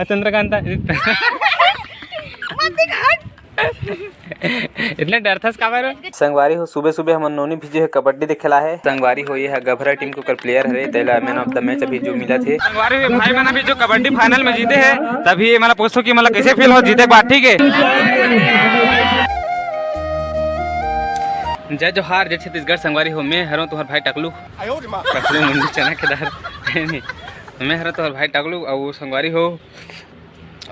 चंद्रकांता इतने डर था का बारे संगवारी हो सुबह सुबह हम नोनी भी जो है कबड्डी दिखेला है। संगवारी हो ये है गभरा टीम को प्लेयर है तेला मैन ऑफ द मैच अभी जो मिला थे। संगवारी भाई मैंने अभी जो कबड्डी फाइनल में जीते हैं तभी मतलब पूछो कि मतलब कैसे फील हो जीते बात ठीक है। जय जोहार जय छत्तीसगढ़। संगवारी हो मैं हरों तुम्हार भाई टकलू मुंडी चना के दार मैं हरों तुम्हार भाई टकलू और संगवारी हो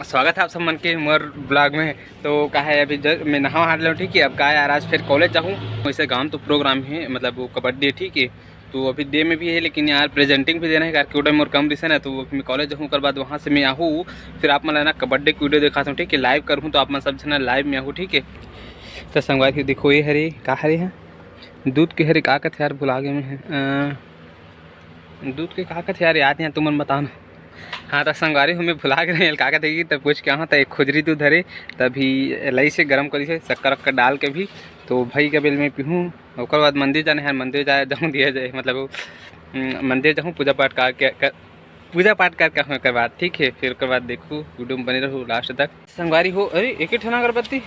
स्वागत है आप सब मन के मोर ब्लॉग में। तो कहा है अभी मैं नहा हार लो ठीक है। अब कहा यार आज फिर कॉलेज जाऊँ वैसे गांव तो प्रोग्राम है मतलब वो कबड्डी ठीक है। तो अभी डे में भी है लेकिन यार प्रेजेंटिंग भी देना है यार क्यों मोर कम रिसन है। तो मैं कॉलेज जाऊँ कर बाद वहाँ से मैं आहूँ फिर आप मतलब ना कबड्डी की वीडियो दिखाता हूँ ठीक है। लाइव करूँ तो आप मैं सब जना लाइव में आहूँ ठीक है। तो संगवारी देखो ये हरी का हरी है दूध के हरी का यार भुला गए में दूध के का यार याद नहीं तुम बताना। हाँ तो संगवारी हमें भुला गए का देगी तब कुछ क्या हाँ तो एक खुजरी दूध हरे तभी लई से गर्म करी से शक्कर वक्कर डाल के भी तो भाई का बेल में पीहूँ और बाद मंदिर जाने है मंदिर जाए जाऊँ दिया जाए मतलब मंदिर जाऊँ पूजा पाठ करके बाद ठीक है। फिर उसके बाद देखूँ वीडियो में बने रहूँ लास्ट तक। संगवारी हो अरे एक ही ठना अगरबत्ती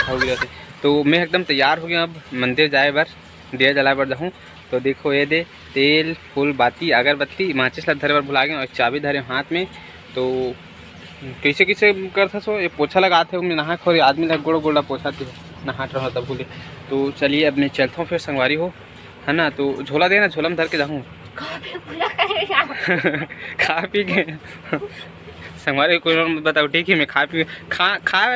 हो गया तो मैं एकदम तैयार हो गया अब मंदिर जाए बार दिया जलाए बार जाऊँ। तो देखो ये दे तेल फूल बाती अगरबत्ती माचिस ला धरे बार भुला गए और चाबी धरे हाथ में। तो कैसे कैसे करता सो ये पोछा लगाते मैं नहा खोरी आदमी लग गोड़ गोड़ा पोछाते नहाट रहा तब बोले। तो चलिए अब मैं चलता हूँ फिर संगवारी हो है ना। तो झोला देना झोला में धर के जाऊँ खा पी के संगवारी कोई बताओ ठीक है। मैं खा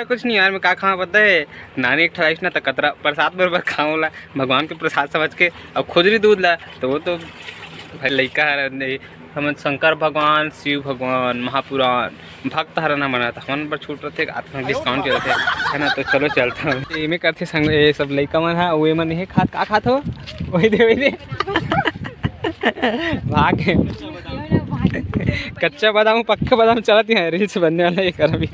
कुछ नहीं यार मैं का खा पता है नानी एक ठराइस ना तो कतरा प्रसाद बरबर खाऊँ ला भगवान के प्रसाद समझ के अब खुजरी दूध ला तो वो तो भाई लड़का है हम शंकर भगवान शिव भगवान महापुराण भक्त हरा ना मना था मन पर छूट रहे थे आत्मा डिस्काउंट के रहे है ना। तो चलो चलता हूँ ये में करते संग ये सब लड़का मन है वो मन नहीं खात का खात हो वही दे भाग कच्चा बादाम पक्का बादाम चलाती है रील्स बनने वाला ये कर अभी।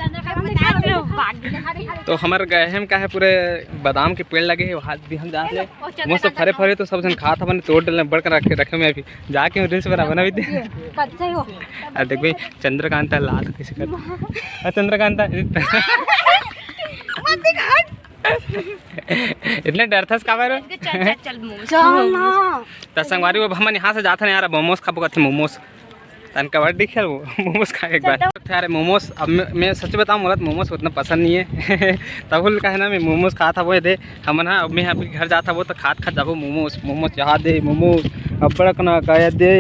तो हमारे गहम का है पूरे बादाम के पेड़ लगे हैं हाथ भी हम जा रहे मुझसे फरे फरे तो सब जन खा था मैंने तोड़ डालने बढ़कर रखे मैं अभी जाके रील्स बना बना भी थे। अरे देख भाई चंद्रकांता लाल कैसे कर चंद्रकांता इतने डर था इसका बारे तो संगवारी वो हम यहाँ से जाते ना यार मोमोज खा पका थे मोमोज तन कबड्डी खेल वो मोमोज खा एक बार यार मोमोज। अब मैं सच बताऊँ बोला मोमोज उतना पसंद नहीं है तब का है ना मैं मोमोज खा था वो दे हम ना अब मैं यहाँ पे घर जाता वो तो खात जाबो मोमोज यहाँ दे मोमोज अब बड़क ना कह दे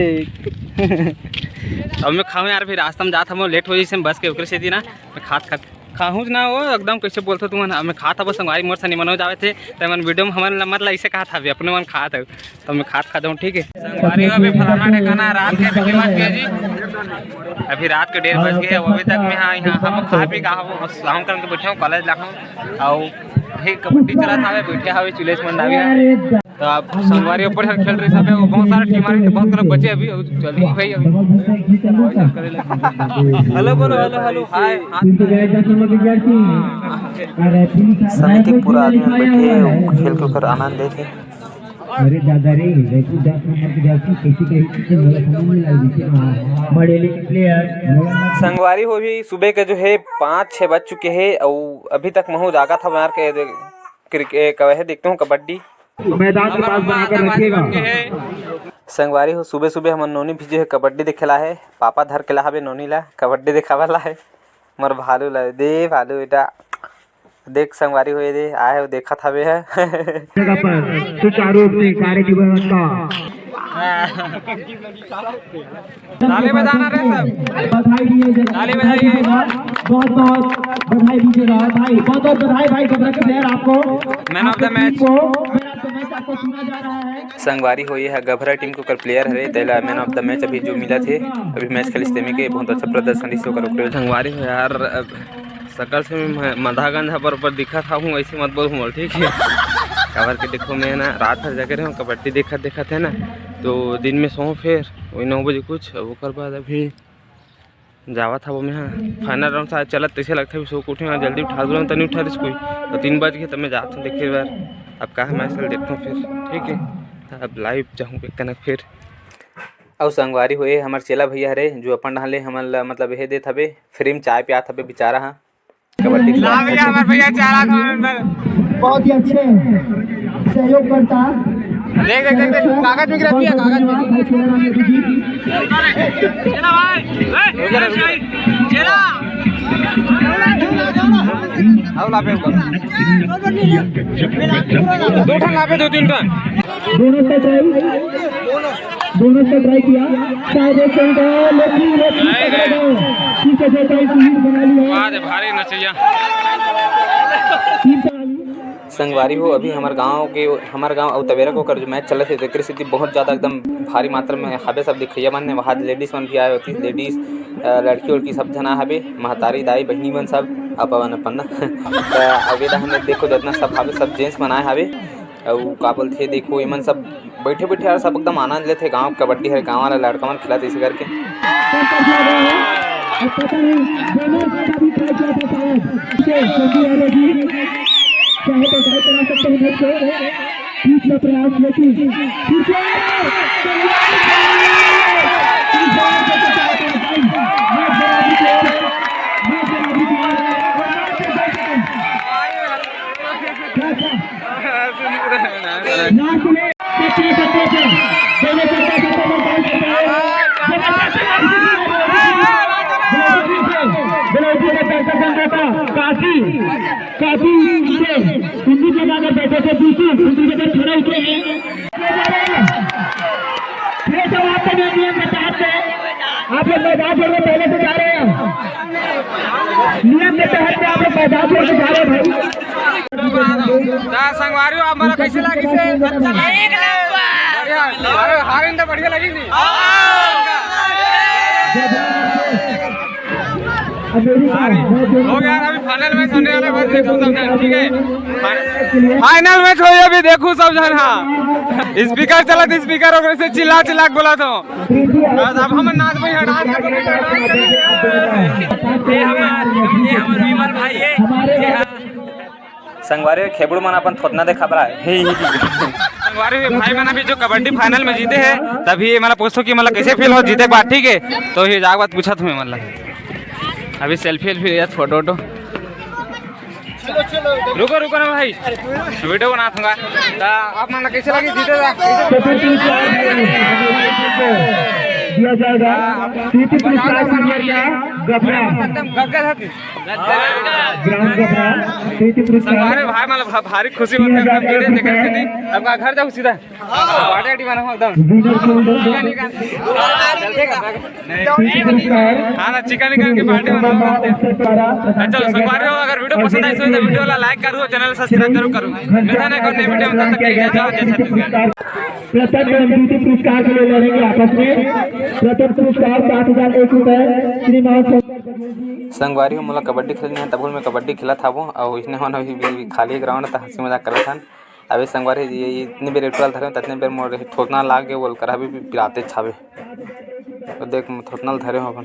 अब मैं खाऊँ यार फिर रास्ता में जाता वो लेट हो जैसे बस के ऊपर से थी ना मैं खात खाऊँ ना वो एकदम कैसे बोलते तुम मैं खा था वो संगवारी मोर से निमन हो जावे थे तो मन वीडियो में हमारे मतलब ऐसे कहा था अभी अपने मन खा था तो मैं खा जाऊँ ठीक है। संगवारी अभी फलाना ठिकाना रात के जी अभी रात के 1:30 बज गए अभी तक मैं यहाँ हम खा पी का शाम करके बैठे हूँ कॉलेज लाऊँ और भाई कबड्डी चला था बैठे हुए चूल्हे मंडा तो आप संगवारी ऊपर खेल रहे सब बहुत सारे टीम आ रही बहुत तरह बचे अभी चलिए भाई हेलो बोलो हेलो हेलो हाय सनी के पूरा आदमी बैठे खेल के ऊपर आनंद लेते। अरे दादा रे 10 नंबर की जाती कैसी मेरा समझ नहीं लगी बड़े प्लेयर संगवारी हो भी सुबह के जो है 5-6 बज चुके हैं और अभी तक महू जागा था मार के क्रिकेट कहे देखते हूँ कबड्डी मैदान के पास बनाकर रखिएगा। संगवारी हो सुबह सुबह हम नोनी भी जो है कबड्डी दिखेला है पापा धर के ला हवे नोनी ला कबड्डी दिखावाला है मोर भालू ला दे भालू बेटा देख संगवारी हुए दे आए हो देखा था वे है सुचारू रूप से कार्य की व्यवस्था ताली बजाना रे सब बधाई दिए ताली बजाइए बहुत बधाई दीजिएगा भाई बहुत बधाई भाई घबरा के प्लेयर आपको मैन ऑफ द मैच आपको सुना जा रहा है। संगवारी हो ये है गभरा टीम को प्लेयर है तेला मैन ऑफ द मैच अभी जो मिला थे अभी मैच खेल सेमी के बहुत अच्छा प्रदर्शन इस संगवारी हो यार सकल से मैं मधागंज पर दिखा था हूँ ऐसे मत बोल हूँ ठीक है कवर के देखो मैं ना रात भर जाके रहा हूँ कबड्डी देखा थे ना तो दिन में सो फिर वही 9 बजे कुछ वो कर बाद अभी जावा था वो मैं हाँ फाइनल राउंड शायद चलत तैसे लगता है सो को उठे जल्दी उठा दूँ तो नहीं उठा रही कोई तो 3 बज गए तब मैं जाता हूँ देखिए बार अब कहा मैच देखता हूँ फिर ठीक है अब लाइव जाऊँ कनक फिर अउ संगवारी होए हमर चेला भैया हरे जो अपन डाले हमन ला मतलब हे देत हवे फ्री में चाय पियात हवे बेचारा हा कबड्डी हमारे भैया बहुत ही अच्छे सहयोग करता। देख कागज में गिरा कागज में आओ लापे दो ठन लापे 2-3 टन दोनों से ट्राई किया भारी नचैया संगवारी हो अभी हमार गांव और तवेरा को कर जो मैच चलत है तेकर स्थिति बहुत ज़्यादा एकदम भारी मात्रा में हबे सब दिखैया मन वहाँ लेडीज मन भी आए होती लेडीज लड़की उड़की सब जना हबे महतारी दाई बहनी मन सब अपन अवेदा हमने देखो जितना सब हबे सब जेंट्स मन आए हबे और का बोलते देखो इमन सब बैठे बैठे यार सब एकदम आनंद लेते गाँव कबड्डी है गाँव वाला लड़का मन खिलाते इसी करके प्रयास काफी हिंदी जगह अगर बैठे थे दूसरी जगह थोड़ा उतरे हैं नियम के तहत आप लोग मैदान छोड़ पहले से जा रहे हैं नियम के तहत आप लोग मैदान छोड़ जा रहे हैं भाई संगवारी हमारा कैसे लगी से बढ़िया बढ़िया लगी थी हो गया अभी फाइनल मैच होने वाला बस देखो सब जन ठीक है फाइनल मैच हो अभी देखो सब जन हाँ स्पीकर चला तो स्पीकर वगैरह से चिल्ला चिल्ला बोला तो अब हम नाच भाई डांस ये हमार विमल भाई है संगवारी खेबड़ मन अपन थोतना देखा बरा संगवारी भाई मन अभी जो कबड्डी फाइनल में जीते हैं तभी मतलब पूछो कि मतलब कैसे फील हो जीते बात ठीक है तो ये जाग बात पूछा तुम्हें मतलब अभी सेल्फी वेल्फी यार फोटो वोटो रुको ना भाई वीडियो बना दूंगा आप माना कैसे लगी जीतेगा दिया जाएगा संगवारी भाई मतलब भारी खुशी होती है अब घर जाओ सीधा हाँ ना चिकन निकाल के पार्टी चलो संगवारी हो अगर वीडियो पसंद आई तो वीडियो ला लाइक करो चैनल सब्सक्राइब जरूर करो मिलता नहीं कोई वीडियो में तब तक जाओ जय छत्तीसगढ़ प्रथम पुरस्कार के लिए लड़ेंगे आपस में प्रथम पुरस्कार 7,001 रुपए संगवारी हो मोला कबड्डी खेलनी है तब मैं कबड्डी खेला था वो और इसने होना भी खाली ग्राउंड था हंसी मजाक कर था अभी संगवारी इतनी बेर टुअल धरे ततने बेर मोर थोतना लाग गए बोल कर अभी भी पिराते छावे तो देख थोतना धरे हो